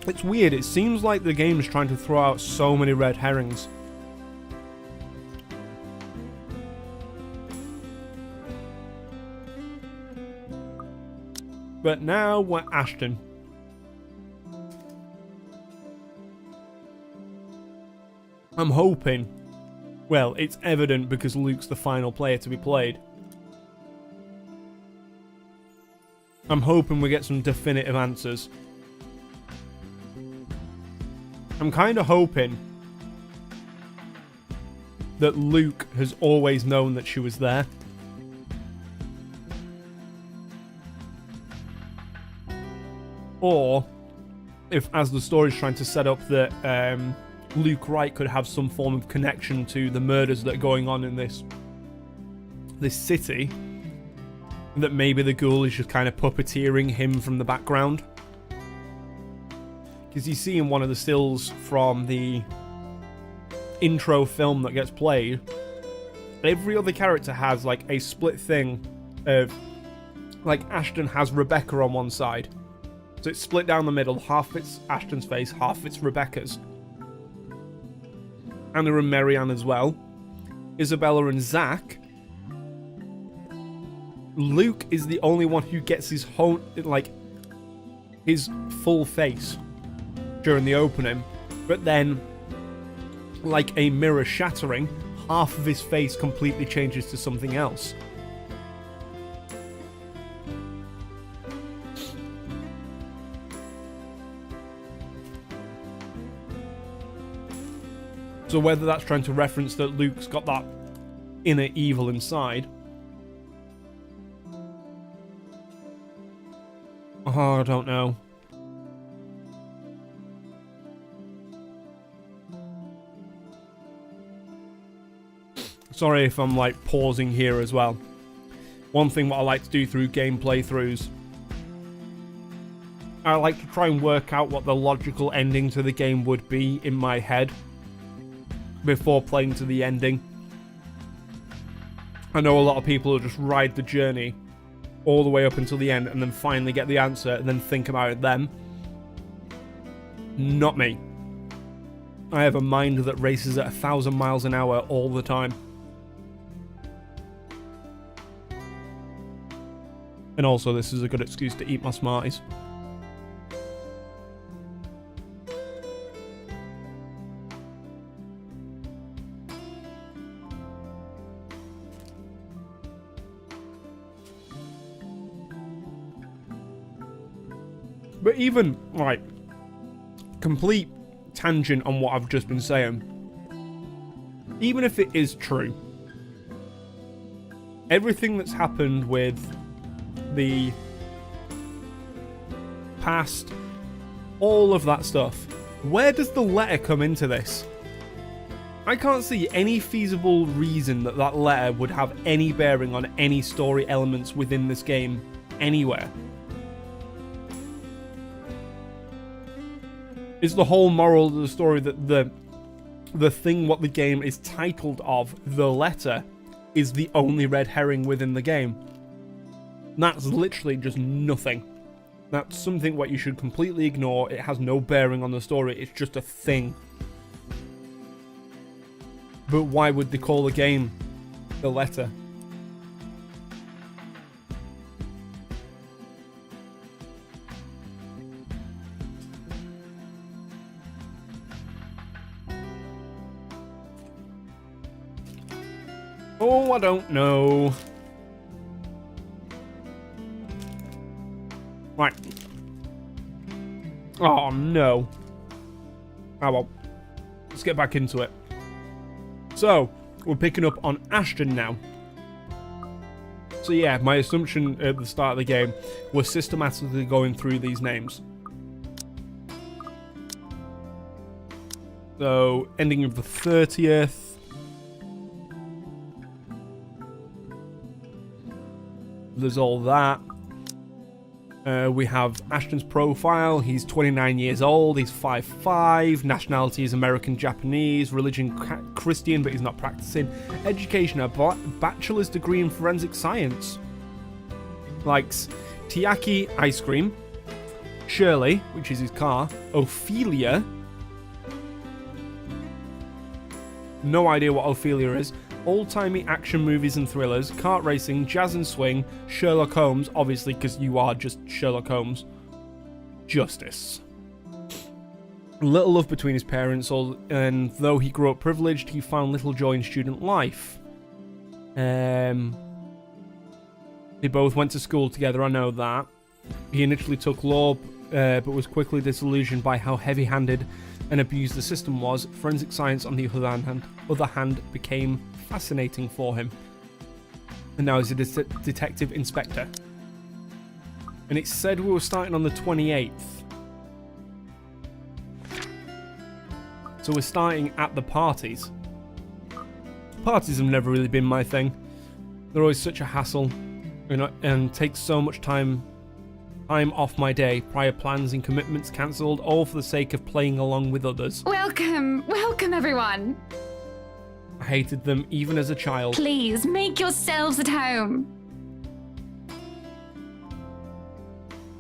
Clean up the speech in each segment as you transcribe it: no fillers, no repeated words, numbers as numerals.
It's weird. It seems like the game is trying to throw out so many red herrings. But now we're Ashton. I'm hoping... Well, it's evident because Luke's the final player to be played. I'm hoping we get some definitive answers. I'm kind of hoping that Luke has always known that she was there. Or, if as the story's trying to set up that Luke Wright could have some form of connection to the murders that are going on in this city, that maybe the ghoul is just kind of puppeteering him from the background. Because you see in one of the stills from the intro film that gets played, every other character has like a split thing of, like Ashton has Rebecca on one side. So it's split down the middle, half it's Ashton's face, half it's Rebecca's. Anna and Marianne as well. Isabella and Zach. Luke is the only one who gets his whole, like, his full face during the opening. But then, like a mirror shattering, half of his face completely changes to something else. So whether that's trying to reference that Luke's got that inner evil inside. Oh, I don't know. Sorry if I'm like pausing here as well. One thing what I like to do through game playthroughs, I like to try and work out what the logical ending to the game would be in my head before playing to the ending. I know a lot of people will just ride the journey all the way up until the end and then finally get the answer and then think about it then. Not me. I have a mind that races at 1,000 miles an hour all the time. And also this is a good excuse to eat my Smarties. But even, like, complete tangent on what I've just been saying. Even if it is true, everything that's happened with the past, all of that stuff, where does the letter come into this? I can't see any feasible reason that that letter would have any bearing on any story elements within this game anywhere. Is the whole moral of the story that the thing what the game is titled of, the letter, is the only red herring within the game? That's literally just nothing. That's something what you should completely ignore. It has no bearing on the story. It's just a thing. But why would they call the game the letter? Oh, I don't know. Right. Oh, no. Oh, well. Let's get back into it. So, we're picking up on Ashton now. So yeah, my assumption at the start of the game was systematically going through these names. So, ending of the 30th. There's all that. We have Ashton's profile. He's 29 years old. He's 5'5". Nationality is American Japanese. Religion Christian, but he's not practicing. Education, a bachelor's degree in forensic science. Likes Tiaki ice cream. Shirley, which is his car, Ophelia, no idea what Ophelia is, old-timey action movies and thrillers, kart racing, jazz and swing, Sherlock Holmes, obviously because you are just Sherlock Holmes, justice. Little love between his parents, and though he grew up privileged, he found little joy in student life. They both went to school together, I know that. He initially took law, but was quickly disillusioned by how heavy-handed and abused the system was. Forensic science, on the other hand, became fascinating for him. And now he's a detective inspector. And it said we were starting on the 28th. So we're starting at the parties. Parties have never really been my thing. They're always such a hassle, and take so much time off my day, prior plans and commitments cancelled, all for the sake of playing along with others. Welcome everyone. I hated them even as a child. Please, make yourselves at home.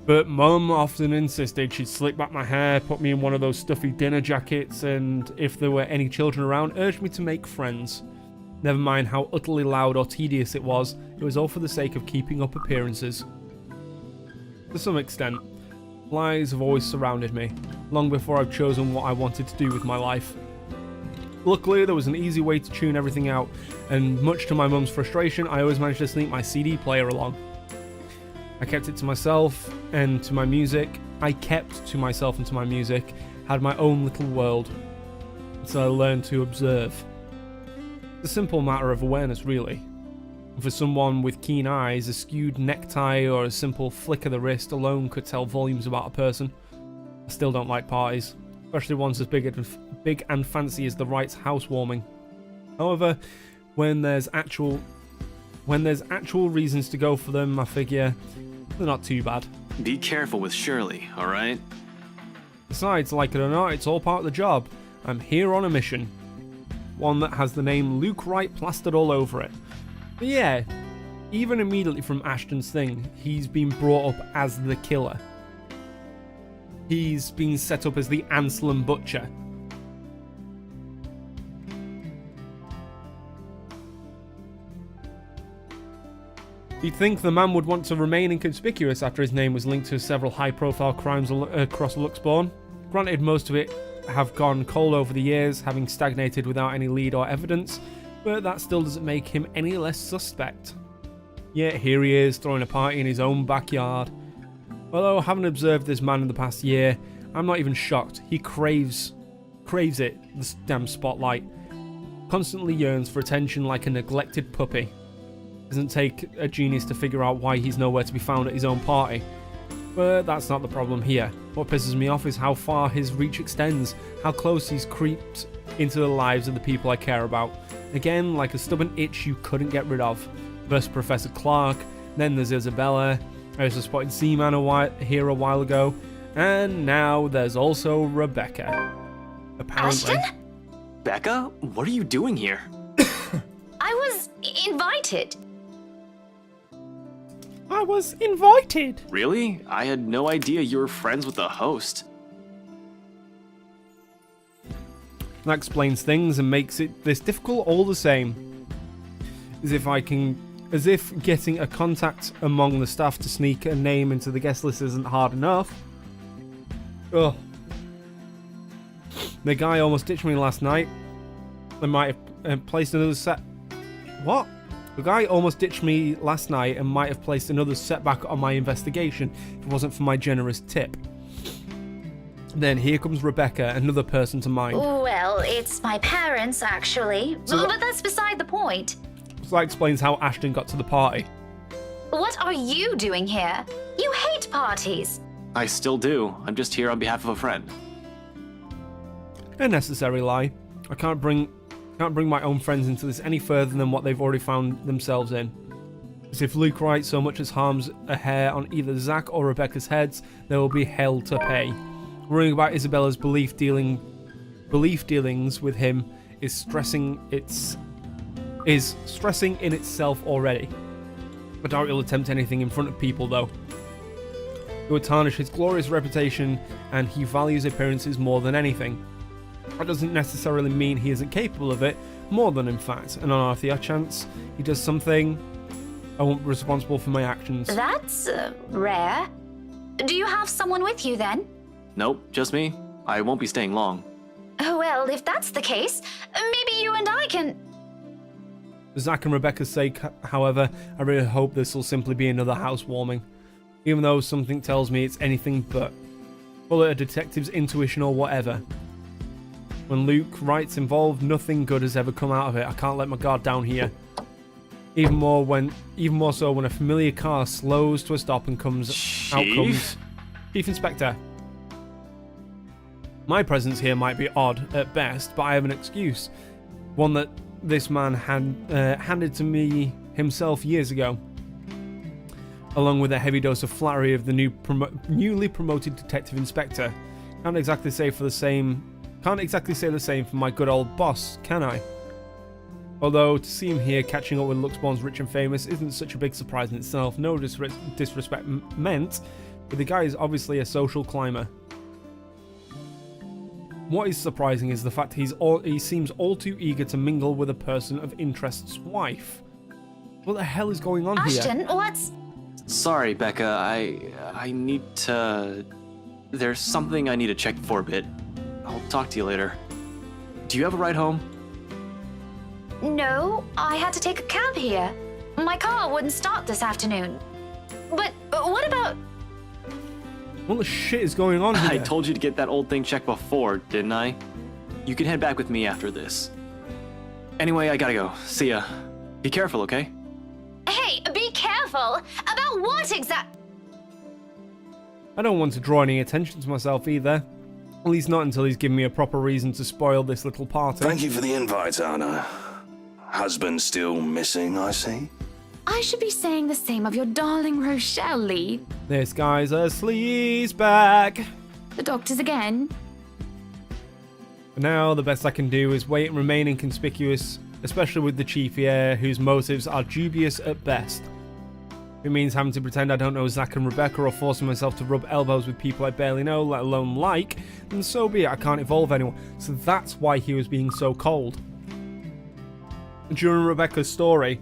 But Mum often insisted she'd slick back my hair, put me in one of those stuffy dinner jackets, and if there were any children around, urged me to make friends. Never mind how utterly loud or tedious it was all for the sake of keeping up appearances. To some extent, lies have always surrounded me, long before I've chosen what I wanted to do with my life. Luckily, there was an easy way to tune everything out, and much to my mum's frustration, I always managed to sneak my CD player along. I kept it to myself and to my music. Had my own little world, until I learned to observe. It's a simple matter of awareness, really. For someone with keen eyes, a skewed necktie or a simple flick of the wrist alone could tell volumes about a person. I still don't like parties, especially ones as big and fancy as the Wright's housewarming. However, when there's actual reasons to go for them, I figure they're not too bad. Be careful with Shirley, alright? Besides, like it or not, it's all part of the job. I'm here on a mission. One that has the name Luke Wright plastered all over it. But yeah, even immediately from Ashton's thing, he's been brought up as the killer. He's been set up as the Anselm Butcher. You'd think the man would want to remain inconspicuous after his name was linked to several high-profile crimes across Luxbourne. Granted, most of it have gone cold over the years, having stagnated without any lead or evidence, but that still doesn't make him any less suspect. Yet here he is, throwing a party in his own backyard. Although having observed this man in the past year, I'm not even shocked. He craves it, this damn spotlight. Constantly yearns for attention like a neglected puppy. Doesn't take a genius to figure out why he's nowhere to be found at his own party. But that's not the problem here. What pisses me off is how far his reach extends, how close he's creeped into the lives of the people I care about. Again, like a stubborn itch you couldn't get rid of. First Professor Clark, then there's Isabella, I also spotted Seaman here a while ago, and now there's also Rebecca. Apparently. Ashton? Becca, what are you doing here? I was invited. Really? I had no idea you were friends with the host. That explains things and makes it this difficult all the same. As if getting a contact among the staff to sneak a name into the guest list isn't hard enough. Ugh. The guy almost ditched me last night. They might have placed another set... What? The guy almost ditched me last night and might have placed another setback on my investigation if it wasn't for my generous tip. Then here comes Rebecca, another person to mind. Well, it's my parents, actually. But that's beside the point. So that explains how Ashton got to the party. What are you doing here? You hate parties. I still do. I'm just here on behalf of a friend. A necessary lie. I can't bring my own friends into this any further than what they've already found themselves in. As if Luke Wright so much as harms a hair on either Zach or Rebecca's heads, there will be hell to pay. Worrying about Isabella's belief dealings with him is stressing in itself already. I doubt he'll attempt anything in front of people though. It would tarnish his glorious reputation, and he values appearances more than anything. That doesn't necessarily mean he isn't capable of it, more than in fact, and on the off chance he does something, I won't be responsible for my actions. That's rare. Do you have someone with you then? Nope, just me. I won't be staying long. Oh, well, if that's the case, maybe you and I can... For Zach and Rebecca's sake, however, I really hope this will simply be another housewarming. Even though something tells me it's anything but. Call it a detective's intuition or whatever. When Luke Wright's involved, nothing good has ever come out of it. I can't let my guard down here. Even more so when a familiar car slows to a stop and out comes Chief Inspector. My presence here might be odd at best, but I have an excuse. One that this man handed to me himself years ago, along with a heavy dose of flattery of the newly promoted detective inspector. Can't exactly say the same for my good old boss, can I? Although to see him here catching up with Luxborn's rich and famous isn't such a big surprise in itself. No disrespect meant, but the guy is obviously a social climber. What is surprising is the fact he seems all too eager to mingle with a person of interest's wife. What the hell is going on here? Ashton, what's... Sorry, Becca. I need to... There's something I need to check for a bit. I'll talk to you later. Do you have a ride home? No, I had to take a cab here. My car wouldn't start this afternoon. But what about... What the shit is going on here? I told you to get that old thing checked before, didn't I? You can head back with me after this. Anyway, I gotta go. See ya. Be careful, okay? Hey, be careful! About what exact... I don't want to draw any attention to myself either. At least not until he's given me a proper reason to spoil this little party. Thank you for the invite, Anna. Husband still missing, I see. I should be saying the same of your darling Rochelle, Lee. This guy's a sleazebag. The doctors again. For now, the best I can do is wait and remain inconspicuous, especially with the chief here, whose motives are dubious at best. If it means having to pretend I don't know Zach and Rebecca or forcing myself to rub elbows with people I barely know, let alone like, then so be it. I can't evolve anyone. So that's why he was being so cold. During Rebecca's story,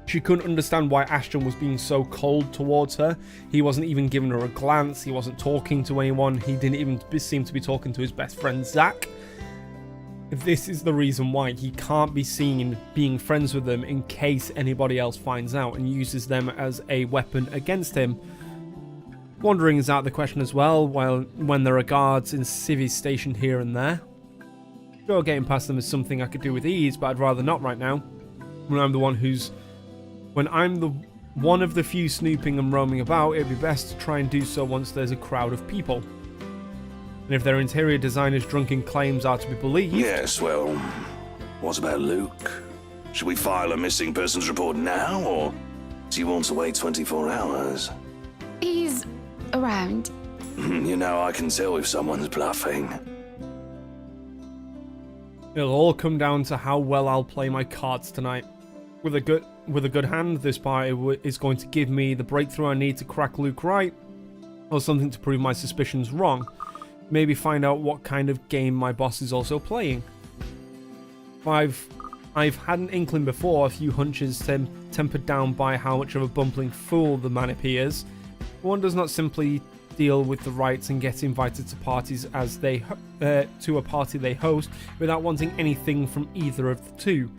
she couldn't understand why Ashton was being so cold towards her. He wasn't even giving her a glance. He wasn't talking to anyone. He didn't even seem to be talking to his best friend, Zach. This is the reason why he can't be seen being friends with them in case anybody else finds out and uses them as a weapon against him. Wandering is out of the question as well, when there are guards in civvies stationed here and there. Sure, getting past them is something I could do with ease, but I'd rather not right now. When I'm the one of the few snooping and roaming about, it'd be best to try and do so once there's a crowd of people. And if their interior designers' drunken claims are to be believed... Yes, well, what about Luke? Should we file a missing persons report now, or do you want to wait 24 hours? He's around. You know, I can tell if someone's bluffing. It'll all come down to how well I'll play my cards tonight. With a good hand, this party is going to give me the breakthrough I need to crack Luke Wright, or something to prove my suspicions wrong. Maybe find out what kind of game my boss is also playing. I've had an inkling before, a few hunches tempered down by how much of a bumbling fool the man appears. One does not simply deal with the rights and get invited to parties to a party they host without wanting anything from either of the two.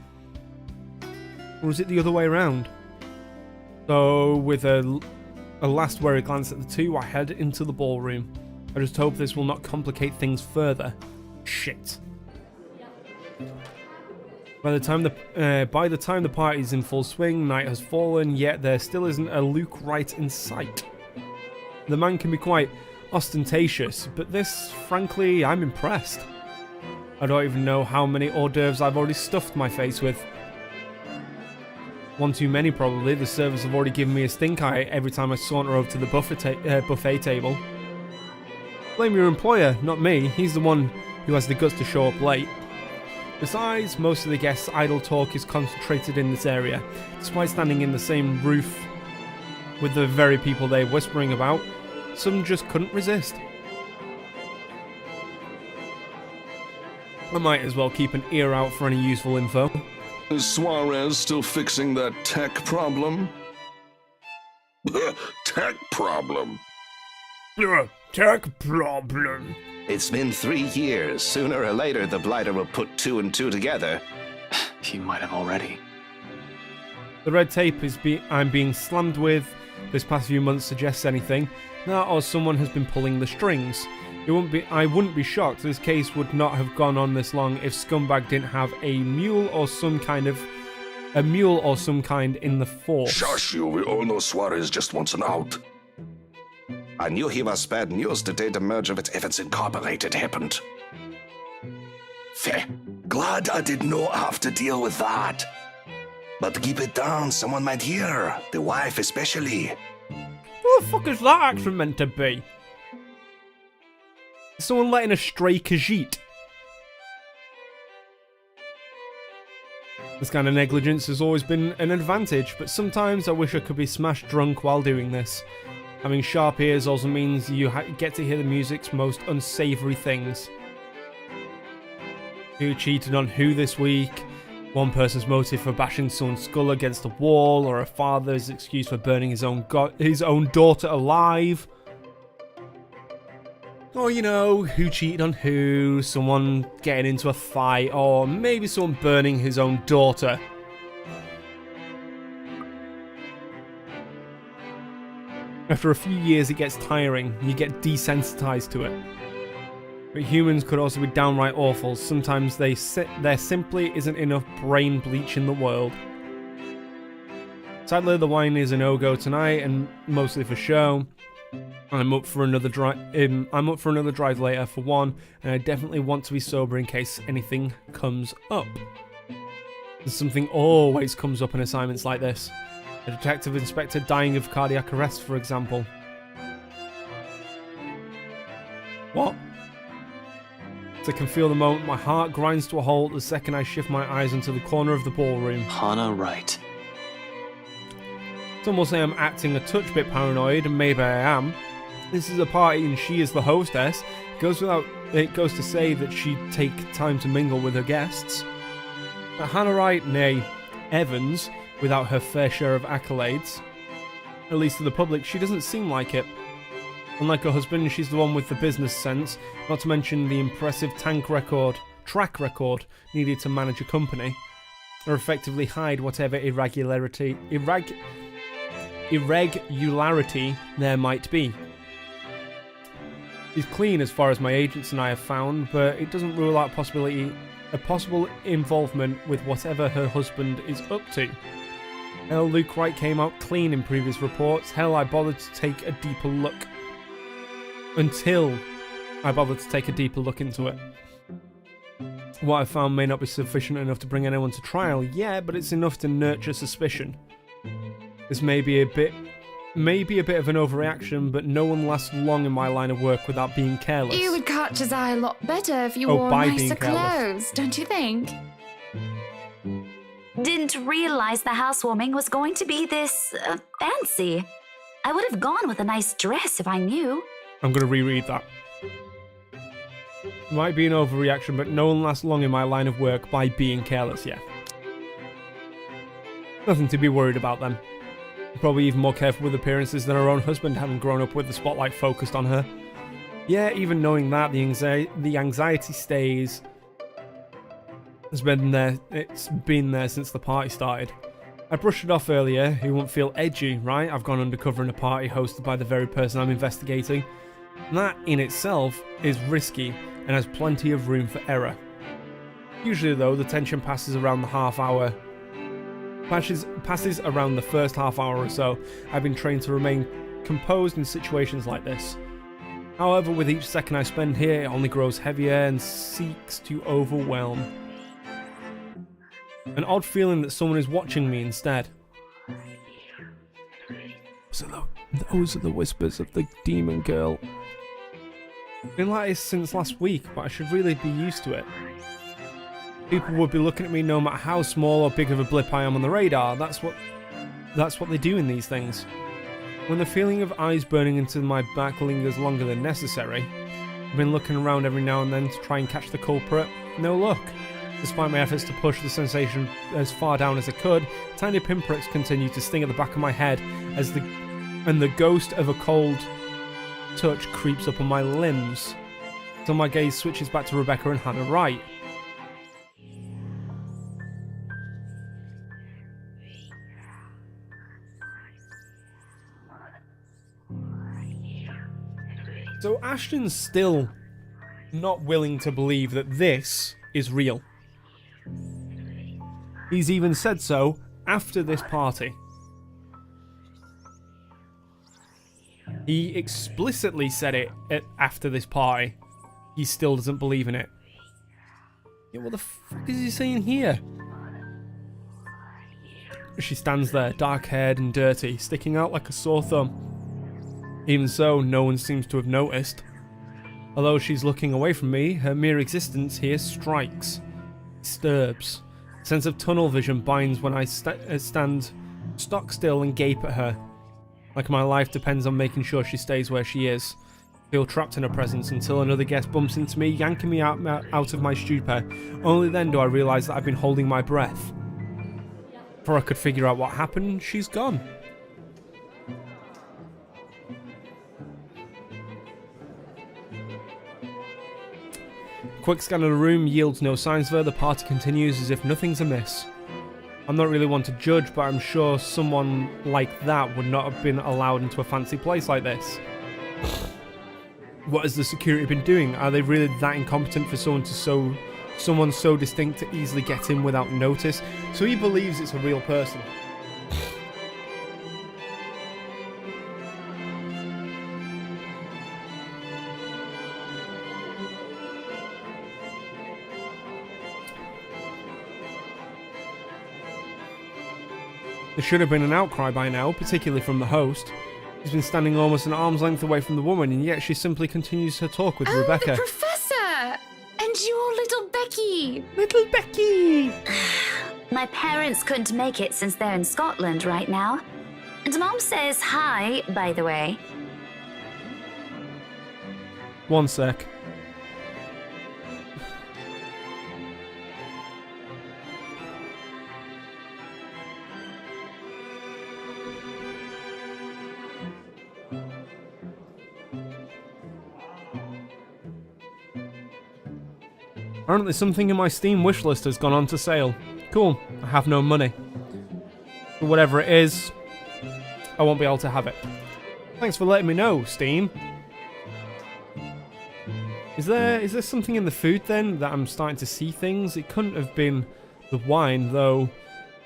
Or is it the other way around? So, with a last wary glance at the two, I head into the ballroom. I just hope this will not complicate things further. Shit. By the time the party's in full swing, night has fallen, yet there still isn't a Luke Wright in sight. The man can be quite ostentatious, but this, frankly, I'm impressed. I don't even know how many hors d'oeuvres I've already stuffed my face with. One too many, probably. The servers have already given me a stink eye every time I saunter over to the buffet table. Blame your employer, not me. He's the one who has the guts to show up late. Besides, most of the guests' idle talk is concentrated in this area. Despite standing in the same roof with the very people they're whispering about, some just couldn't resist. I might as well keep an ear out for any useful info. Is Suarez still fixing that tech problem? Tech problem? Tech problem. It's been 3 years. Sooner or later, the Blighter will put 2 and 2 together. He might have already. The red tape I'm being slammed with this past few months suggests anything. That or someone has been pulling the strings. I wouldn't be shocked. This case would not have gone on this long if Scumbag didn't have a mule or some kind in the force. Shush you, we all know Suarez just wants an out. I knew he was bad news the day the merger with Evans Incorporated happened. Fair. Glad I did not have to deal with that. But keep it down, someone might hear. The wife especially. What the fuck is that accent meant to be? Someone letting a stray Khajiit. This kind of negligence has always been an advantage, but sometimes I wish I could be smashed drunk while doing this. Having sharp ears also means you get to hear the music's most unsavoury things. Who cheated on who this week? One person's motive for bashing someone's skull against a wall, or a father's excuse for burning his own daughter alive. Or, you know, who cheated on who, someone getting into a fight, or maybe someone burning his own daughter. After a few years it gets tiring, you get desensitized to it. But humans could also be downright awful. Sometimes there simply isn't enough brain bleach in the world. Sadly, the wine is a no-go tonight, and mostly for show. I'm up for another drive later for one, and I definitely want to be sober in case anything comes up. Something always comes up in assignments like this. A detective inspector dying of cardiac arrest, for example. What? I can feel the moment my heart grinds to a halt the second I shift my eyes into the corner of the ballroom. Hannah Wright. Some will say I'm acting a touch bit paranoid, and maybe I am. This is a party and she is the hostess. It goes to say that she'd take time to mingle with her guests. But Hannah Wright, nay, Evans, without her fair share of accolades. At least to the public, she doesn't seem like it. Unlike her husband, she's the one with the business sense, not to mention the impressive track record needed to manage a company, or effectively hide whatever irregularity there might be. She's clean as far as my agents and I have found, but it doesn't rule out a possible involvement with whatever her husband is up to. Hell, Luke Wright came out clean in previous reports. Hell, I bothered to take a deeper look. Until I bothered to take a deeper look into it. What I found may not be sufficient enough to bring anyone to trial, yeah, but it's enough to nurture suspicion. This may be a bit of an overreaction, but no one lasts long in my line of work without being careless. You would catch his eye a lot better if you Oh, wore by being nicer careless. clothes, don't you think? Didn't realize the housewarming was going to be this fancy. I would have gone with a nice dress if I knew. I'm going to reread that. Might be an overreaction, but no one lasts long in my line of work by being careless, yeah. Nothing to be worried about then. Probably even more careful with appearances than her own husband, having grown up with the spotlight focused on her. Yeah, even knowing that, the anxiety stays. It's been there since the party started. I brushed it off earlier. Who won't feel edgy, right? I've gone undercover in a party hosted by the very person I'm investigating. That in itself is risky and has plenty of room for error. Usually though, the tension passes around the first half hour or so. I've been trained to remain composed in situations like this. However, with each second I spend here, it only grows heavier and seeks to overwhelm. An odd feeling that someone is watching me instead. Those are the whispers of the demon girl. Been like this since last week, but I should really be used to it. People would be looking at me no matter how small or big of a blip I am on the radar. That's what they do in these things. When the feeling of eyes burning into my back lingers longer than necessary, I've been looking around every now and then to try and catch the culprit. No luck. Despite my efforts to push the sensation as far down as I could, tiny pinpricks continue to sting at the back of my head as the ghost of a cold touch creeps up on my limbs. So my gaze switches back to Rebecca and Hannah Wright. So Ashton's still not willing to believe that this is real. He's even said so after this party. He explicitly said it after this party. He still doesn't believe in it. Yeah, what the fuck is he saying here? She stands there, dark-haired and dirty, sticking out like a sore thumb. Even so, no one seems to have noticed. Although she's looking away from me, her mere existence here strikes, disturbs. A sense of tunnel vision binds when I stand stock still and gape at her. Like my life depends on making sure she stays where she is. I feel trapped in her presence until another guest bumps into me, yanking me out of my stupor. Only then do I realise that I've been holding my breath. Before I could figure out what happened, she's gone. Quick scan of the room yields no signs of her. The party continues as if nothing's amiss. I'm not really one to judge, but I'm sure someone like that would not have been allowed into a fancy place like this. What has the security been doing? Are they really that incompetent for someone so distinct to easily get in without notice? So he believes it's a real person. There should have been an outcry by now, particularly from the host. He's been standing almost an arm's length away from the woman, and yet she simply continues her talk with Rebecca. The professor! And your little Becky! Little Becky! My parents couldn't make it since they're in Scotland right now. And Mom says hi, by the way. One sec. Apparently something in my Steam wishlist has gone on to sale. Cool, I have no money. But whatever it is, I won't be able to have it. Thanks for letting me know, Steam. Is there something in the food then that I'm starting to see things? It couldn't have been the wine, though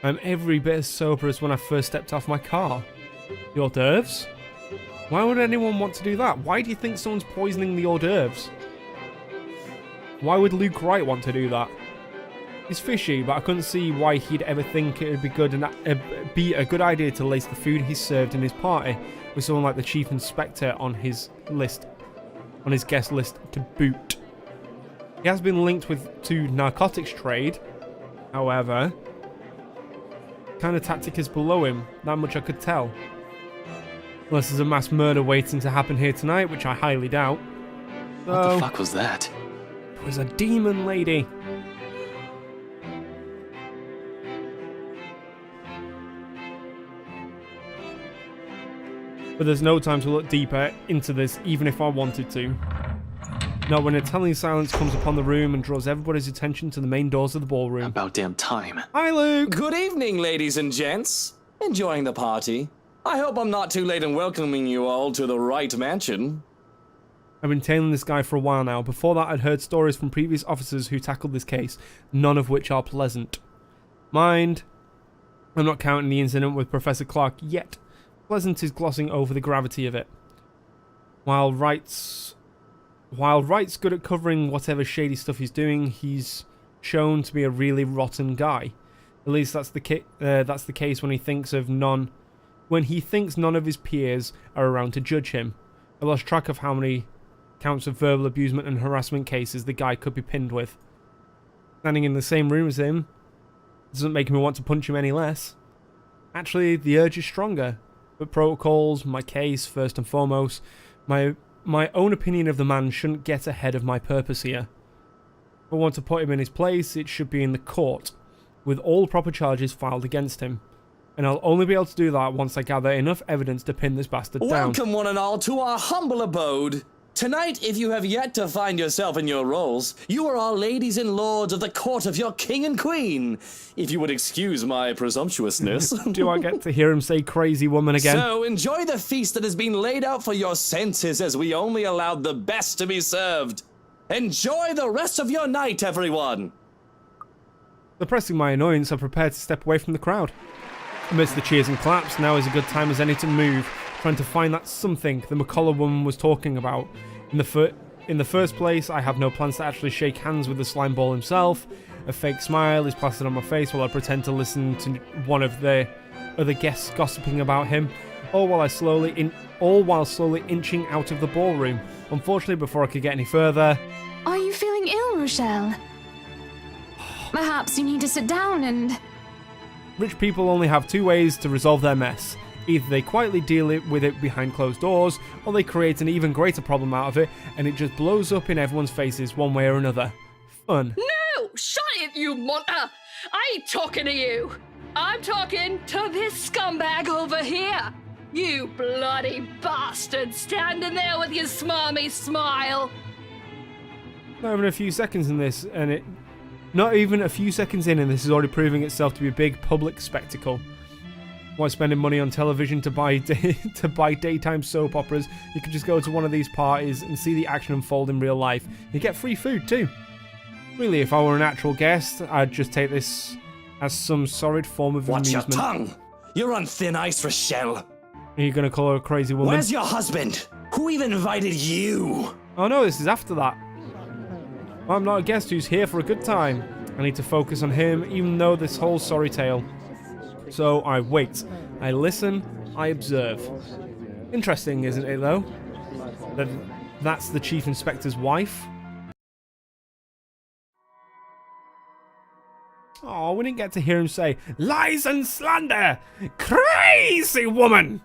I'm every bit as sober as when I first stepped off my car. The hors d'oeuvres? Why would anyone want to do that? Why do you think someone's poisoning the hors d'oeuvres? Why would Luke Wright want to do that? It's fishy, but I couldn't see why he'd ever think it would be be a good idea to lace the food he served in his party with someone like the chief inspector on his guest list to boot. He has been linked to narcotics trade, however. Kind of tactic is below him, that much I could tell. Unless there's a mass murder waiting to happen here tonight, which I highly doubt. What the fuck was that? It was a demon lady. But there's no time to look deeper into this, even if I wanted to. Not when a telling silence comes upon the room and draws everybody's attention to the main doors of the ballroom. About damn time. Hi, Luke! Good evening, ladies and gents. Enjoying the party? I hope I'm not too late in welcoming you all to the Wright Mansion. I've been tailing this guy for a while now. Before that, I'd heard stories from previous officers who tackled this case, none of which are pleasant. Mind, I'm not counting the incident with Professor Clark yet. Pleasant is glossing over the gravity of it. While Wright's good at covering whatever shady stuff he's doing, he's shown to be a really rotten guy. At least that's the case when he thinks none of his peers are around to judge him. I lost track of how many counts of verbal abusement and harassment cases the guy could be pinned with. Standing in the same room as him doesn't make me want to punch him any less. Actually, the urge is stronger. But protocols, my case, first and foremost, my own opinion of the man shouldn't get ahead of my purpose here. If I want to put him in his place, it should be in the court, with all proper charges filed against him. And I'll only be able to do that once I gather enough evidence to pin this bastard down. Welcome, one and all, to our humble abode. Tonight, if you have yet to find yourself in your roles, you are our ladies and lords of the court of your king and queen. If you would excuse my presumptuousness. Do I get to hear him say crazy woman again? So, enjoy the feast that has been laid out for your senses, as we only allowed the best to be served. Enjoy the rest of your night, everyone. Suppressing my annoyance, I prepare to step away from the crowd. Amidst the cheers and claps, now is a good time as any to move, trying to find that something the McCullough woman was talking about. In the first place, I have no plans to actually shake hands with the slime ball himself. A fake smile is plastered on my face while I pretend to listen to one of the other guests gossiping about him, all while slowly inching out of the ballroom. Unfortunately, before I could get any further... Are you feeling ill, Rochelle? Perhaps you need to sit down and... Rich people only have two ways to resolve their mess. Either they quietly deal with it behind closed doors, or they create an even greater problem out of it, and it just blows up in everyone's faces one way or another. Fun. No! Shut it, you munter! I ain't talking to you! I'm talking to this scumbag over here! You bloody bastard standing there with your smarmy smile! Not even a few seconds in this, and this is already proving itself to be a big public spectacle. Why spending money on television to buy daytime soap operas? You could just go to one of these parties and see the action unfold in real life. You get free food too. Really, if I were an actual guest, I'd just take this as some sordid form of Watch amusement. your tongue! You're on thin ice, Rochelle. Are you gonna call her a crazy woman? Where's your husband? Who even invited you? Oh no, this is after that. I'm not a guest who's here for a good time. I need to focus on him, even though this whole sorry tale. So I wait, I listen, I observe. Interesting, isn't it, though? That's the Chief Inspector's wife. Oh, we didn't get to hear him say, "Lies and slander! Crazy woman!"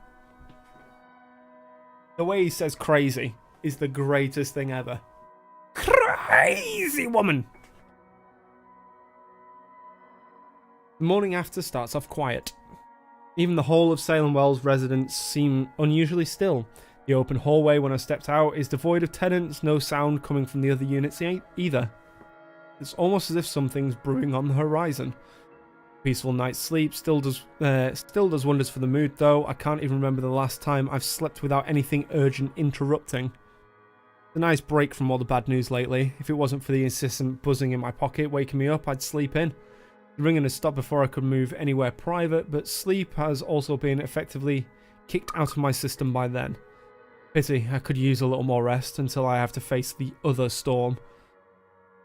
The way he says crazy is the greatest thing ever. Crazy woman! The morning after starts off quiet. Even the whole of Salem Wells residents seem unusually still. The open hallway when I stepped out is devoid of tenants, no sound coming from the other units either. It's almost as if something's brewing on the horizon. Peaceful night's sleep still does wonders for the mood, though. I can't even remember the last time I've slept without anything urgent interrupting. A nice break from all the bad news lately. If it wasn't for the insistent buzzing in my pocket waking me up, I'd sleep in. The ringing had stopped before I could move anywhere private, but sleep has also been effectively kicked out of my system by then. Pity, I could use a little more rest until I have to face the other storm.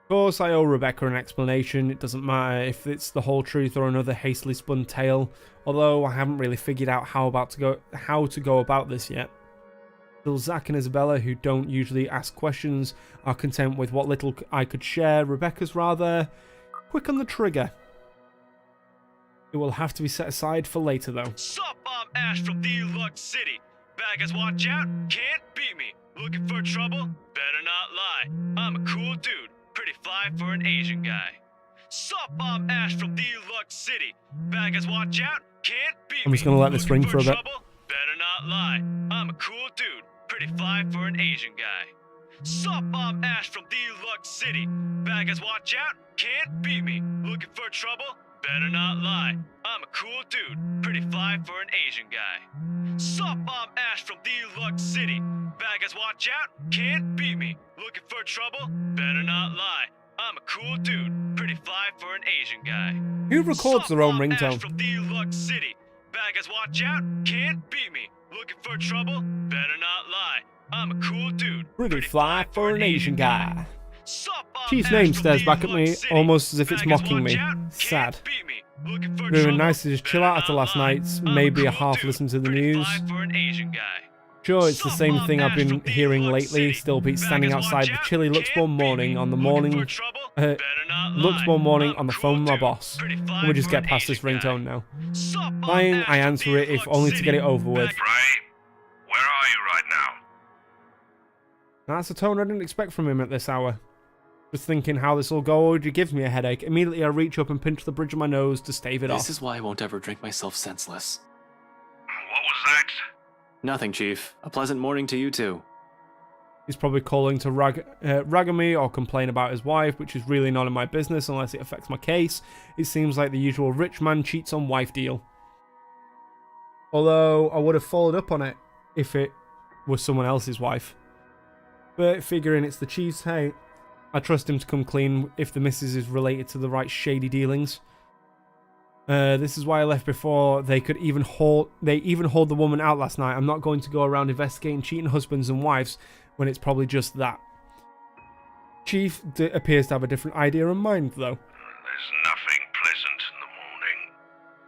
Of course, I owe Rebecca an explanation. It doesn't matter if it's the whole truth or another hastily spun tale, although I haven't really figured out how to go about this yet. Still, Zach and Isabella, who don't usually ask questions, are content with what little I could share. Rebecca's rather quick on the trigger. It will have to be set aside for later, though. Sup, I'm Ash from Deluxe City. Baggers, watch out, can't beat me. Looking for trouble? Better not lie. I'm a cool dude, pretty fly for an Asian guy. Sup, I'm Ash from Deluxe City. Baggers, watch out, can't beat me. I'm just gonna let this ring for a bit. Better not lie. I'm a cool dude, pretty fly for an Asian guy. Sup, I'm Ash from Deluxe City. Baggers, watch out, can't beat me. Looking for trouble? Better not lie. I'm a cool dude, pretty fly for an Asian guy. Sup, I'm Ash from Deluxe City. Baggers, watch out, can't beat me. Looking for trouble? Better not lie. I'm a cool dude, pretty fly for an Asian guy. Who records their own Sup, I'm ringtone? Ash from Deluxe City. Baggers, watch out, can't beat me. Looking for trouble? Better not lie. I'm a cool dude, Pretty fly for an Asian guy. Sup, I'm Chief's Ash name from stares back at me, Deluxe City. almost as if it's Baggers, mocking me. watch out, Sad. can't beat me. Looking for Really trouble? nice to just chill out after last night's, maybe a half listen to the news. Sure, it's the same thing I've been hearing lately, still beat standing outside the chilly Luxembourg morning on the morning Better not Looks lie. one morning I'm on the a cool phone with my dude, boss. pretty And fine we just for get an past this Asian guy. ringtone now. Sup, I'm Lying, Ash I from answer it if Deluxe only to City. get it over with. Back- Frey, where are you right now? That's a tone I didn't expect from him at this hour. Just thinking how this will go already gives me a headache. Immediately I reach up and pinch the bridge of my nose to stave it off. This is why I won't ever drink myself senseless. What was that? Nothing, Chief. A pleasant morning to you too. He's probably calling to rag on me or complain about his wife, which is really none of my business unless it affects my case. It seems like the usual rich man cheats on wife deal. Although I would have followed up on it if it was someone else's wife. But figuring it's the Chief's, hey, I trust him to come clean if the missus is related to the right shady dealings. This is why I left before they could even hauled the woman out last night. I'm not going to go around investigating cheating husbands and wives when it's probably just that. Chief appears to have a different idea in mind, though. There's nothing pleasant in the morning.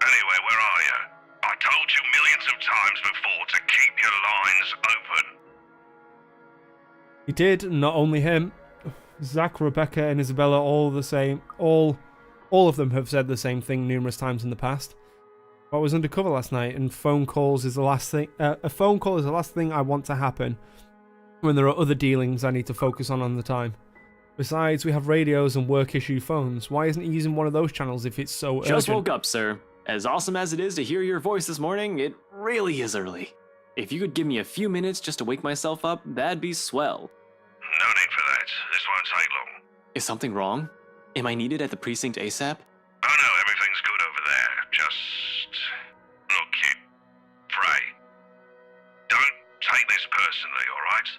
Anyway, where are you? I told you millions of times before to keep your lines open. He did, not only him. Zach, Rebecca, and Isabella all the same. All of them have said the same thing numerous times in the past. I was undercover last night, and phone calls is the last thing. A phone call is the last thing I want to happen when there are other dealings I need to focus on the time. Besides, we have radios and work issue phones. Why isn't he using one of those channels if it's so Just urgent? woke up, sir. As awesome as it is to hear your voice this morning, it really is early. If you could give me a few minutes just to wake myself up, that'd be swell. No need for that. This won't take long. Is something wrong? Am I needed at the precinct ASAP? Oh no, everything's good over there. Just... Look, kid. Frey. Don't take this personally, alright?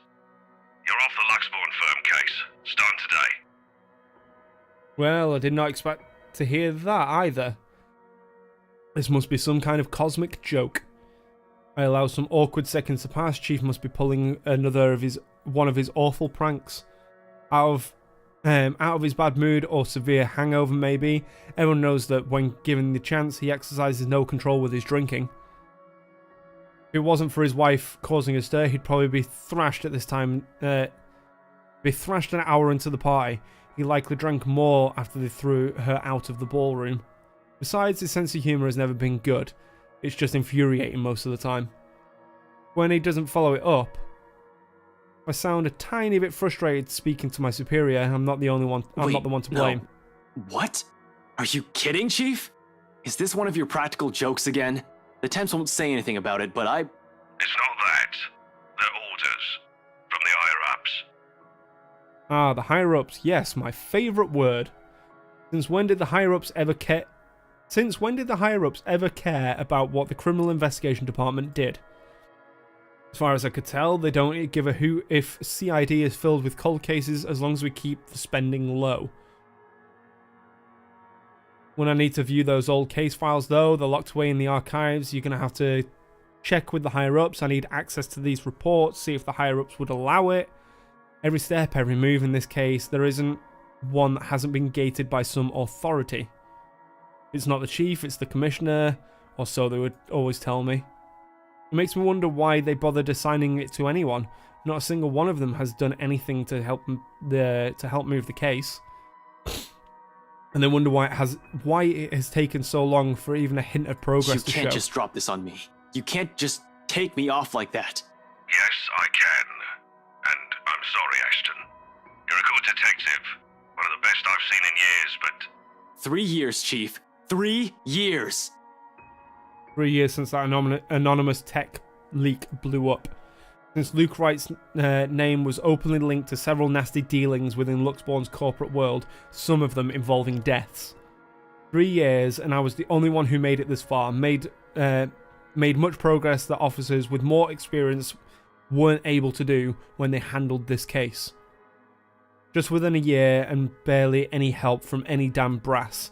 You're off the Luxborn firm case. Starting today. Well, I did not expect to hear that either. This must be some kind of cosmic joke. I allow some awkward seconds to pass. Chief must be pulling one of his awful pranks. Out of his bad mood or severe hangover maybe. Everyone knows that when given the chance, he exercises no control with his drinking. If it wasn't for his wife causing a stir, he'd probably be thrashed at this time. Be thrashed an hour into the party. He likely drank more after they threw her out of the ballroom. Besides, his sense of humour has never been good. It's just infuriating most of the time. When he doesn't follow it up, I sound a tiny bit frustrated speaking to my superior. I'm not the only one. I'm not the one to blame. No. What? Are you kidding, Chief? Is this one of your practical jokes again? The Temps won't say anything about it, but I... It's not that. They're orders. From the higher-ups. Ah, the higher-ups. Yes, my favourite word. Since when did the higher-ups ever care about what the Criminal Investigation Department did? As far as I could tell, they don't give a hoot if CID is filled with cold cases as long as we keep the spending low. When I need to view those old case files though, they're locked away in the archives. You're going to have to check with the higher-ups. I need access to these reports, see if the higher-ups would allow it. Every step, every move in this case, there isn't one that hasn't been gated by some authority. It's not the chief, it's the commissioner, or so they would always tell me. It makes me wonder why they bothered assigning it to anyone. Not a single one of them has done anything to help move the case. And they wonder why it has taken so long for even a hint of progress to show. You can't just drop this on me. You can't just take me off like that. Yes, I can. And I'm sorry, Ashton. You're a good detective. One of the best I've seen in years, but... 3 years, Chief. 3 years! 3 years since that anonymous tech leak blew up. Since Luke Wright's name was openly linked to several nasty dealings within Luxborn's corporate world, some of them involving deaths. 3 years, and I was the only one who made it this far. Made much progress that officers with more experience weren't able to do when they handled this case. Just within a year, and barely any help from any damn brass.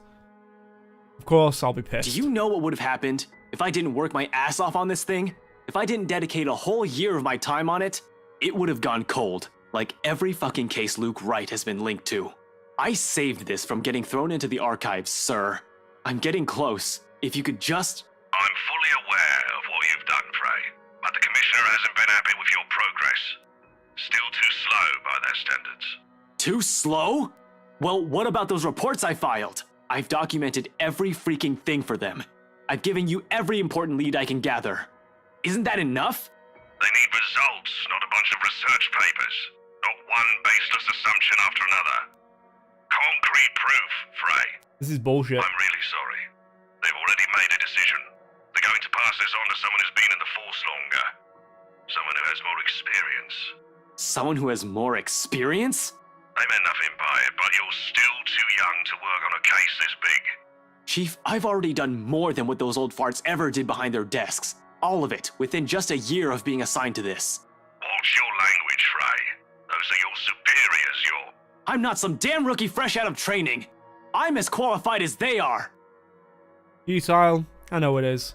Of course, I'll be pissed. Do you know what would have happened if I didn't work my ass off on this thing? If I didn't dedicate a whole year of my time on it, it would have gone cold, like every fucking case Luke Wright has been linked to. I saved this from getting thrown into the archives, sir. I'm getting close. If you could just... I'm fully aware of what you've done, Frey, but the Commissioner hasn't been happy with your progress. Still too slow by their standards. Too slow? Well, what about those reports I filed? I've documented every freaking thing for them. I've given you every important lead I can gather. Isn't that enough? They need results, not a bunch of research papers. Not one baseless assumption after another. Concrete proof, Frey. This is bullshit. I'm really sorry. They've already made a decision. They're going to pass this on to someone who's been in the force longer. Someone who has more experience. Someone who has more experience? They meant nothing by it, but you're still too young to work on a case this big. Chief, I've already done more than what those old farts ever did behind their desks. All of it, within just a year of being assigned to this. Watch your language, Frey. Those are your superiors, I'm not some damn rookie fresh out of training. I'm as qualified as they are. Futile, I know it is.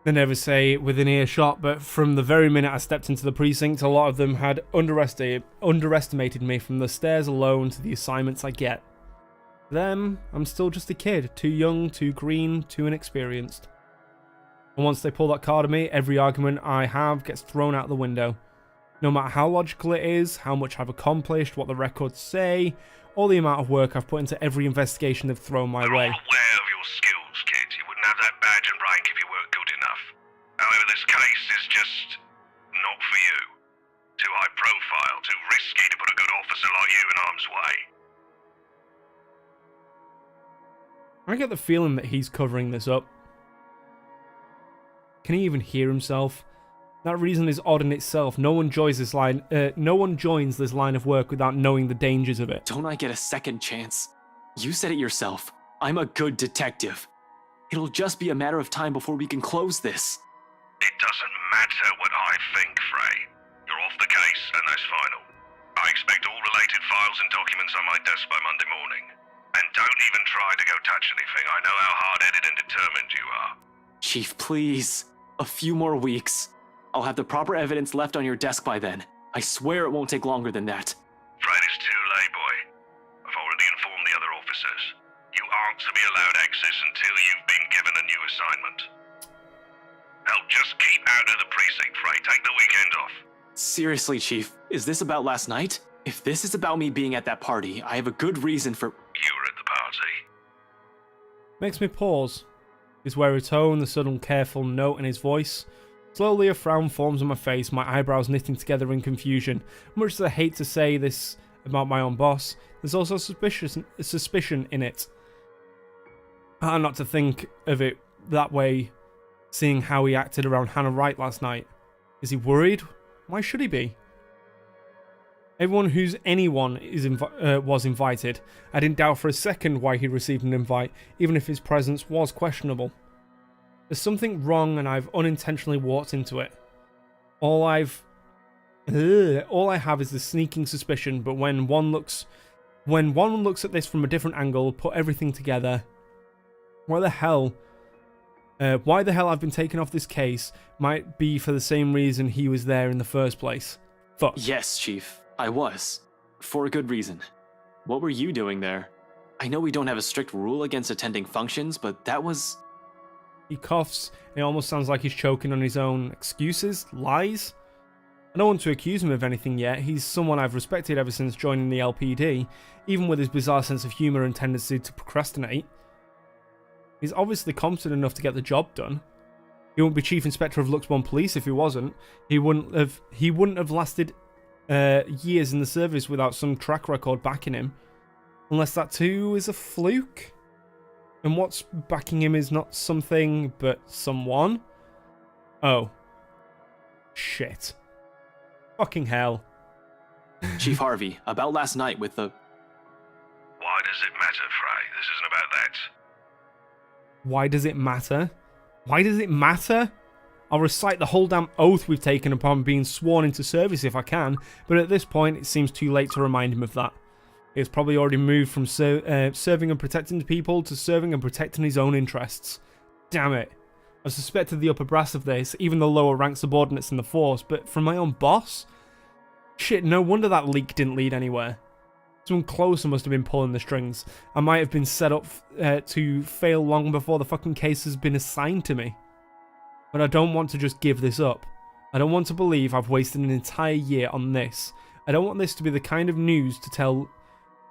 They never say it within earshot, but from the very minute I stepped into the precinct, a lot of them had underestimated me, from the stairs alone to the assignments I get. For them, I'm still just a kid, too young, too green, too inexperienced. And once they pull that card of me, every argument I have gets thrown out the window. No matter how logical it is, how much I've accomplished, what the records say, or the amount of work I've put into every investigation they've thrown my They're way. all aware of your skills, kid. You wouldn't have that badge and rank if you weren't good enough. However, this case is just not for you. Too high profile, too risky to put a good officer like you in harm's way. I get the feeling that he's covering this up. Can he even hear himself? That reason is odd in itself. No one joins this line of work without knowing the dangers of it. Don't I get a second chance? You said it yourself. I'm a good detective. It'll just be a matter of time before we can close this. It doesn't matter what I think, Frey. You're off the case, and that's final. I expect all related files and documents on my desk by Monday morning. And don't even try to go touch anything. I know how hard-headed and determined you are. Chief, please. A few more weeks. I'll have the proper evidence left on your desk by then. I swear it won't take longer than that. Fred, it's too late, boy. I've already informed the other officers. You aren't to be allowed access until you've been given a new assignment. Hell, just keep out of the precinct, Frey. Take the weekend off. Seriously, Chief, is this about last night? If this is about me being at that party, I have a good reason for— You were at the party. Makes me pause. His wary tone, the sudden careful note in his voice. Slowly a frown forms on my face, my eyebrows knitting together in confusion. Much as I hate to say this about my own boss, there's also suspicion in it. Not to think of it that way, seeing how he acted around Hannah Wright last night. Is he worried? Why should he be? Everyone who's anyone was invited. I didn't doubt for a second why he received an invite, even if his presence was questionable. There's something wrong and I've unintentionally walked into it. All I have is this sneaking suspicion, but when one looks at this from a different angle, put everything together, why the hell I've been taken off this case might be for the same reason he was there in the first place. Fuck. Yes, Chief, I was. For a good reason. What were you doing there? I know we don't have a strict rule against attending functions, but that was— He coughs, and it almost sounds like he's choking on his own excuses, lies. I don't want to accuse him of anything yet. He's someone I've respected ever since joining the LPD, even with his bizarre sense of humour and tendency to procrastinate. He's obviously competent enough to get the job done. He wouldn't be Chief Inspector of Luxbourne Police if he wasn't. He wouldn't have lasted years in the service without some track record backing him. Unless that too is a fluke. And what's backing him is not something, but someone? Oh. Shit. Fucking hell. Chief Harvey, about last night with the— Why does it matter, Frey? This isn't about that. Why does it matter? Why does it matter? I'll recite the whole damn oath we've taken upon being sworn into service if I can, but at this point it seems too late to remind him of that. He's probably already moved from serving and protecting the people to serving and protecting his own interests. Damn it. I suspected the upper brass of this, even the lower rank subordinates in the force, but from my own boss? Shit, no wonder that leak didn't lead anywhere. Someone closer must have been pulling the strings. I might have been set up to fail long before the fucking case has been assigned to me. But I don't want to just give this up. I don't want to believe I've wasted an entire year on this. I don't want this to be the kind of news to tell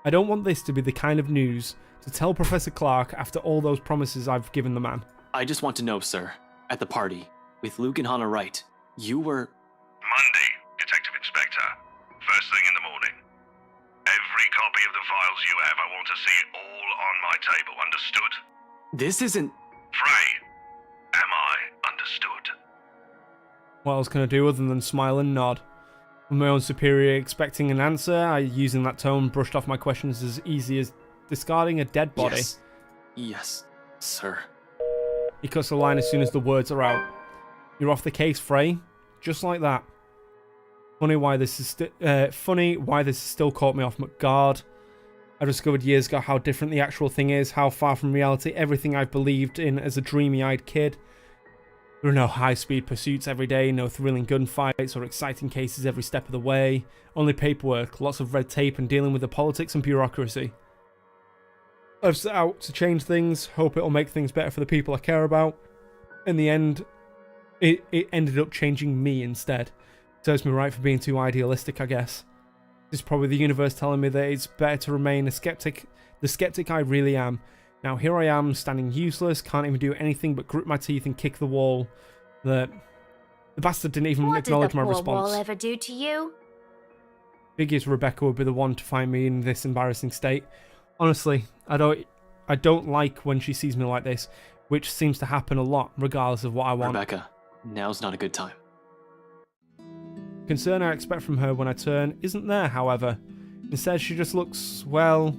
I don't want this to be the kind of news to tell Professor Clark after all those promises I've given the man. I just want to know, sir, at the party, with Luke and Hannah Wright, you were... Monday, Detective Inspector. First thing in the morning. Every copy of the files you have, I want to see it all on my table, understood? This isn't... Frey, am I understood? What else can I do other than smile and nod? With my own superior expecting an answer, I, using that tone, brushed off my questions as easy as discarding a dead body. Yes. Yes, sir. He cuts the line as soon as the words are out. You're off the case, Frey. Just like that. Funny why this is still caught me off my guard. I discovered years ago how different the actual thing is, how far from reality everything I've believed in as a dreamy-eyed kid. There are no high-speed pursuits every day, no thrilling gunfights or exciting cases every step of the way. Only paperwork, lots of red tape and dealing with the politics and bureaucracy. I've set out to change things, hope it'll make things better for the people I care about. In the end, it ended up changing me instead. Serves me right for being too idealistic, I guess. This is probably the universe telling me that it's better to remain the skeptic I really am. Now here I am, standing useless, can't even do anything but grit my teeth and kick the wall. The bastard didn't even acknowledge my response. What did the poor wall ever do to you? Figures Rebecca would be the one to find me in this embarrassing state. Honestly, I don't like when she sees me like this, which seems to happen a lot, regardless of what I want. Rebecca, now's not a good time. Concern I expect from her when I turn isn't there, however. Instead, she just looks, well...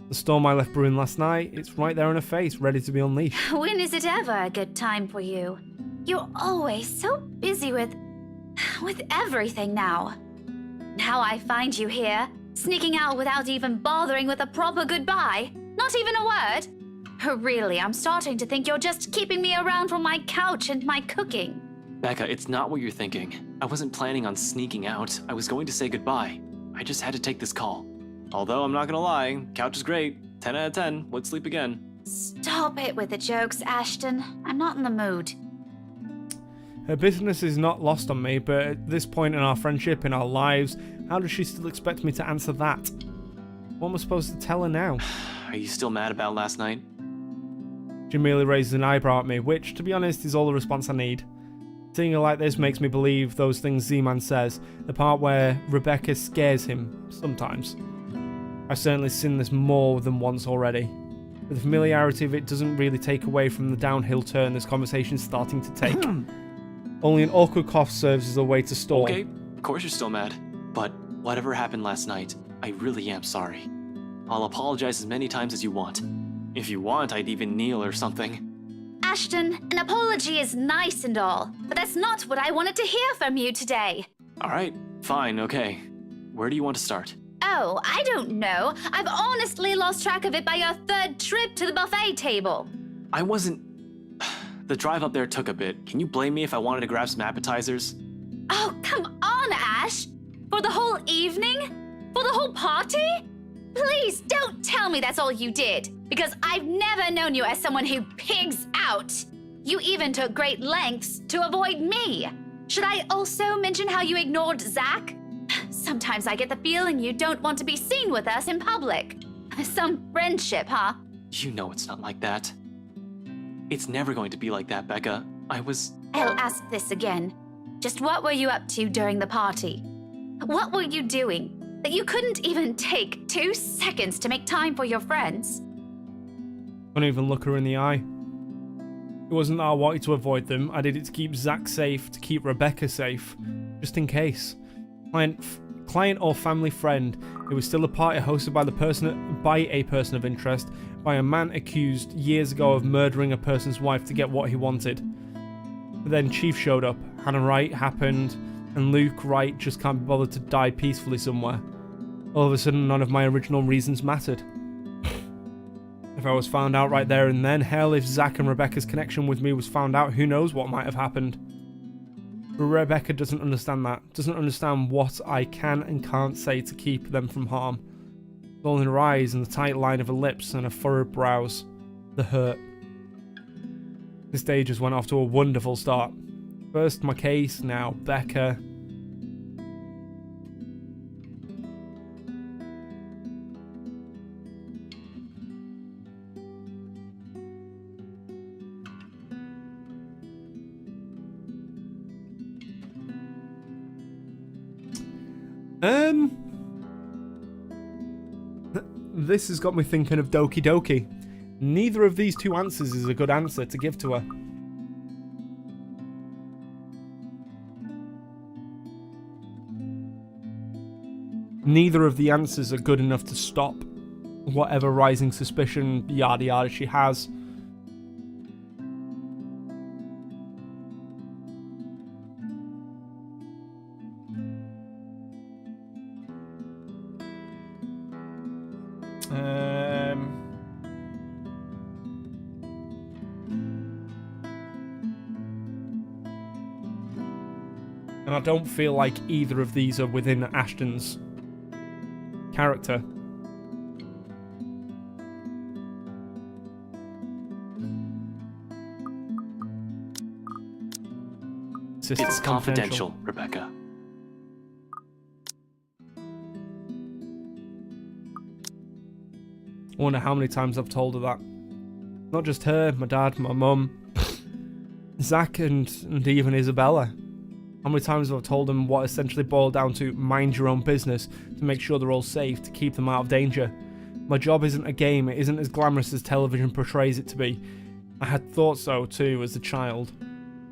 The storm I left brewing last night, it's right there in her face, ready to be unleashed. When is it ever a good time for you? You're always so busy with everything now. Now I find you here, sneaking out without even bothering with a proper goodbye. Not even a word. Really, I'm starting to think you're just keeping me around from my couch and my cooking. Becca, it's not what you're thinking. I wasn't planning on sneaking out. I was going to say goodbye. I just had to take this call. Although I'm not gonna lie, couch is great. 10 out of 10, would sleep again. Stop it with the jokes, Ashton. I'm not in the mood. Her business is not lost on me, but at this point in our friendship, in our lives, how does she still expect me to answer that? What am I supposed to tell her now? Are you still mad about last night? She merely raises an eyebrow at me, which, to be honest, is all the response I need. Seeing her like this makes me believe those things Z-Man says, the part where Rebecca scares him, sometimes. I've certainly seen this more than once already. But the familiarity of it doesn't really take away from the downhill turn this conversation's starting to take. Only an awkward cough serves as a way to stall. Okay, of course you're still mad. But whatever happened last night, I really am sorry. I'll apologize as many times as you want. If you want, I'd even kneel or something. Ashton, an apology is nice and all, but that's not what I wanted to hear from you today. Alright, fine, okay. Where do you want to start? Oh, I don't know. I've honestly lost track of it by your third trip to the buffet table. I wasn't... The drive up there took a bit. Can you blame me if I wanted to grab some appetizers? Oh, come on, Ash! For the whole evening? For the whole party? Please don't tell me that's all you did, because I've never known you as someone who pigs out. You even took great lengths to avoid me. Should I also mention how you ignored Zach? Sometimes I get the feeling you don't want to be seen with us in public. Some friendship, huh? You know it's not like that. It's never going to be like that, Becca. I'll ask this again. Just what were you up to during the party? What were you doing that you couldn't even take 2 seconds to make time for your friends? I don't even look her in the eye. It wasn't that I wanted to avoid them. I did it to keep Zach safe, to keep Rebecca safe. Just in case. Client or family friend. It was still a party hosted by a person of interest, by a man accused years ago of murdering a person's wife to get what he wanted. But then Chief showed up, Hannah Wright happened, and Luke Wright just can't be bothered to die peacefully somewhere. All of a sudden, none of my original reasons mattered. If I was found out right there and then, hell, if Zach and Rebecca's connection with me was found out, who knows what might have happened. But Rebecca doesn't understand that, doesn't understand what I can and can't say to keep them from harm. All in her eyes and the tight line of her lips and her furrowed brows. The hurt. This day just went off to a wonderful start. First my case, now Becca. This has got me thinking of Doki Doki. Neither of these two answers is a good answer to give to her. Neither of the answers are good enough to stop whatever rising suspicion, yada yada, she has. And I don't feel like either of these are within Ashton's character. It's confidential, Rebecca. I wonder how many times I've told her that. Not just her, my dad, my mum, Zach, and even Isabella. How many times have I told them what essentially boiled down to mind your own business, to make sure they're all safe, to keep them out of danger. My job isn't a game, it isn't as glamorous as television portrays it to be. I had thought so too as a child.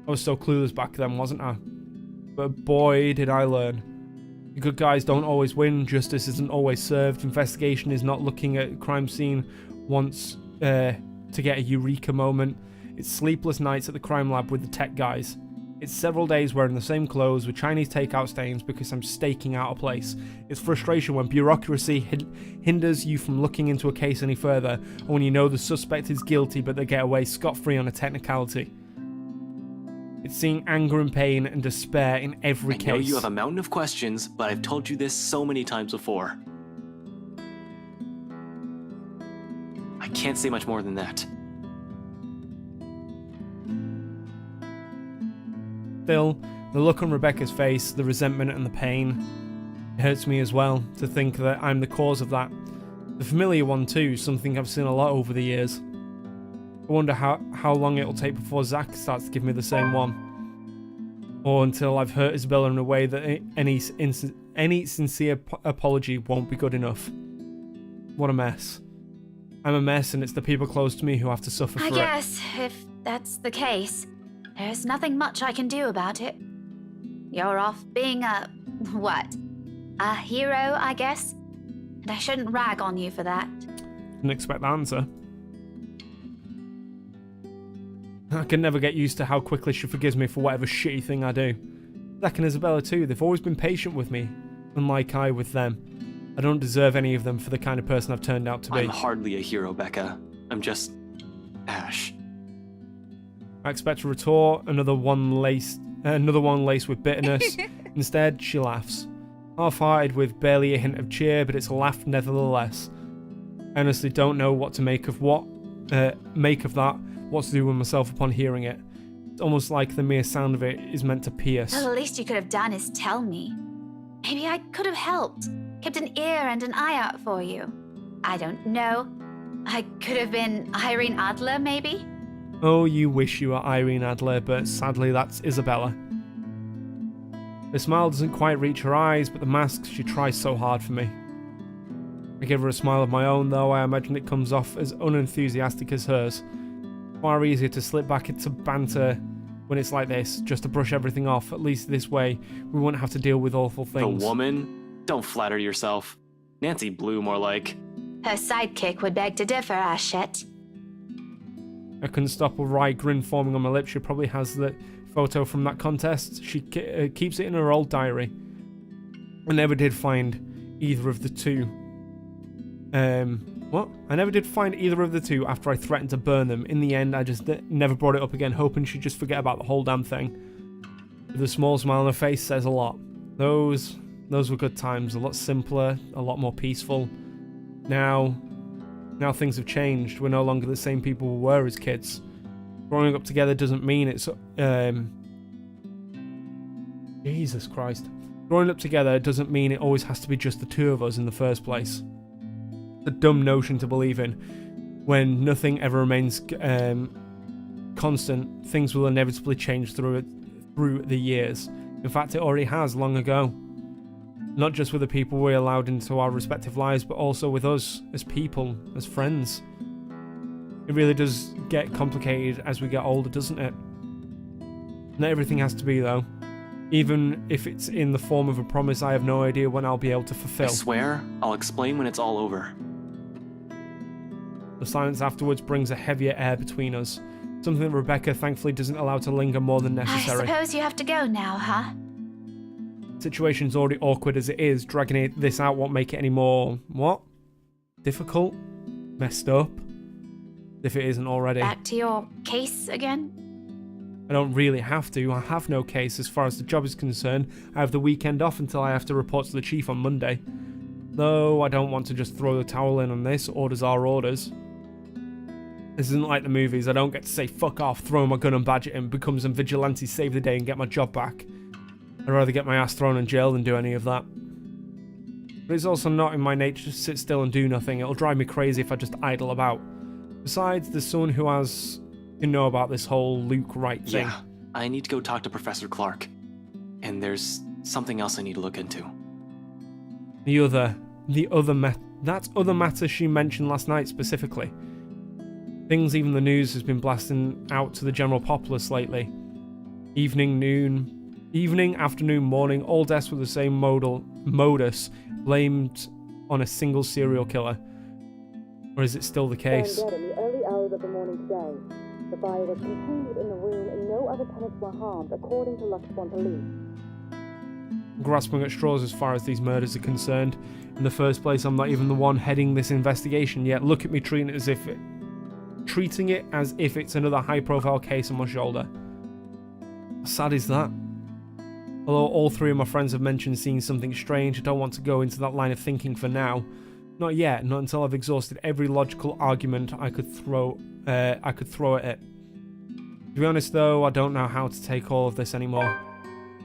I was so clueless back then, wasn't I? But boy, did I learn. The good guys don't always win, justice isn't always served, investigation is not looking at a crime scene once to get a eureka moment. It's sleepless nights at the crime lab with the tech guys. It's several days wearing the same clothes with Chinese takeout stains because I'm staking out a place. It's frustration when bureaucracy hinders you from looking into a case any further, or when you know the suspect is guilty but they get away scot-free on a technicality. It's seeing anger and pain and despair in every case. I know you have a mountain of questions, but I've told you this so many times before. I can't say much more than that. Still, the look on Rebecca's face, the resentment and the pain, it hurts me as well to think that I'm the cause of that. The familiar one too, something I've seen a lot over the years. I wonder how long it'll take before Zach starts to give me the same one. Or until I've hurt Isabella in a way that any sincere apology won't be good enough. What a mess. I'm a mess and it's the people close to me who have to suffer for it. I guess, if that's the case, there's nothing much I can do about it. You're off being a... what? A hero, I guess? And I shouldn't rag on you for that. Didn't expect the answer. I can never get used to how quickly she forgives me for whatever shitty thing I do. Zach and Isabella too, they've always been patient with me, unlike I with them. I don't deserve any of them for the kind of person I've turned out to be. I'm hardly a hero, Becca. I'm just... Ash. I expect to retort, another one laced with bitterness. Instead, she laughs. Half-hearted with barely a hint of cheer, but it's a laugh nevertheless. I honestly don't know what to make of that, what to do with myself upon hearing it. It's almost like the mere sound of it is meant to pierce. Well, the least you could have done is tell me. Maybe I could have helped, kept an ear and an eye out for you. I don't know. I could have been Irene Adler, maybe? Oh, you wish you were Irene Adler, but sadly that's Isabella. Her smile doesn't quite reach her eyes, but the mask, she tries so hard for me. I give her a smile of my own, though I imagine it comes off as unenthusiastic as hers. Far easier to slip back into banter when it's like this, just to brush everything off. At least this way, we wouldn't have to deal with awful things. The woman? Don't flatter yourself. Nancy Blue, more like. Her sidekick would beg to differ, Ashette. I couldn't stop a wry grin forming on my lips. She probably has the photo from that contest. She keeps it in her old diary. I never did find either of the two. What? I never did find either of the two after I threatened to burn them. In the end, I just never brought it up again, hoping she'd just forget about the whole damn thing. With a small smile on her face says a lot. Those were good times, a lot simpler, a lot more peaceful. Now things have changed. We're no longer the same people we were as kids. Growing up together doesn't mean it's... Jesus Christ. Growing up together doesn't mean it always has to be just the two of us in the first place. It's a dumb notion to believe in. When nothing ever remains constant, things will inevitably change through the years. In fact, it already has long ago. Not just with the people we allowed into our respective lives, but also with us as people, as friends. It really does get complicated as we get older, doesn't it? Not everything has to be, though. Even if it's in the form of a promise I have no idea when I'll be able to I fulfill. swear, I'll explain when it's all over. The silence afterwards brings a heavier air between us. Something that Rebecca thankfully doesn't allow to linger more than I necessary. suppose you have to go now, huh? The situation's already awkward as it is. Dragging this out won't make it any more... what? Difficult? Messed up? If it isn't already. Back to your case again? I don't really have to. I have no case as far as the job is concerned. I have the weekend off until I have to report to the chief on Monday. Though I don't want to just throw the towel in on this. Orders are orders. This isn't like the movies. I don't get to say fuck off, throw my gun and badge it in, become some vigilante, save the day and get my job back. I'd rather get my ass thrown in jail than do any of that. But it's also not in my nature to sit still and do nothing. It'll drive me crazy if I just idle about. Besides, there's someone who has... you know about this whole Luke Wright thing. Yeah, I need to go talk to Professor Clark. And there's something else I need to look into. That other matter she mentioned last night specifically. Things even the news has been blasting out to the general populace lately. Evening, afternoon, morning, all deaths with the same modus, blamed on a single serial killer. Or is it still the case? Dead in the early hours of the morning today. The fire was contained within the room and no other tenants were harmed, according to Luxbourne police. Grasping at straws as far as these murders are concerned. In the first place, I'm not even the one heading this investigation, yet look at me treating it as if it's another high-profile case on my shoulder. How sad is that? Although all three of my friends have mentioned seeing something strange, I don't want to go into that line of thinking for now. Not yet, not until I've exhausted every logical argument I could throw at it. To be honest though, I don't know how to take all of this anymore.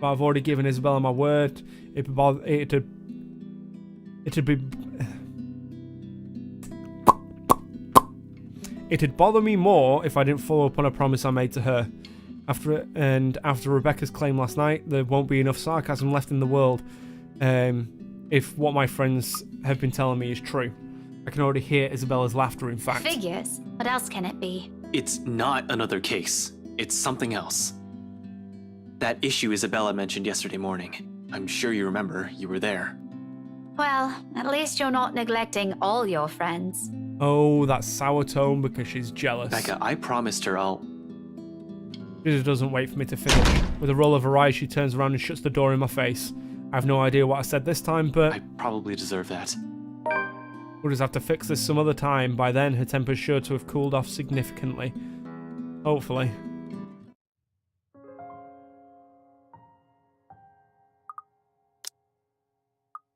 But I've already given Isabella my word. It'd bother me more if I didn't follow up on a promise I made to her. After Rebecca's claim last night, there won't be enough sarcasm left in the world. If what my friends have been telling me is true. I can already hear Isabella's laughter, in fact. Figures. What else can it be? It's not another case. It's something else. That issue Isabella mentioned yesterday morning. I'm sure you remember. You were there. Well, at least you're not neglecting all your friends. Oh, that sour tone because she's jealous. Becca, I promised her I'll... She just doesn't wait for me to finish. With a roll of her eyes, she turns around and shuts the door in my face. I have no idea what I said this time, but... I probably deserve that. We'll just have to fix this some other time. By then, her temper's sure to have cooled off significantly. Hopefully.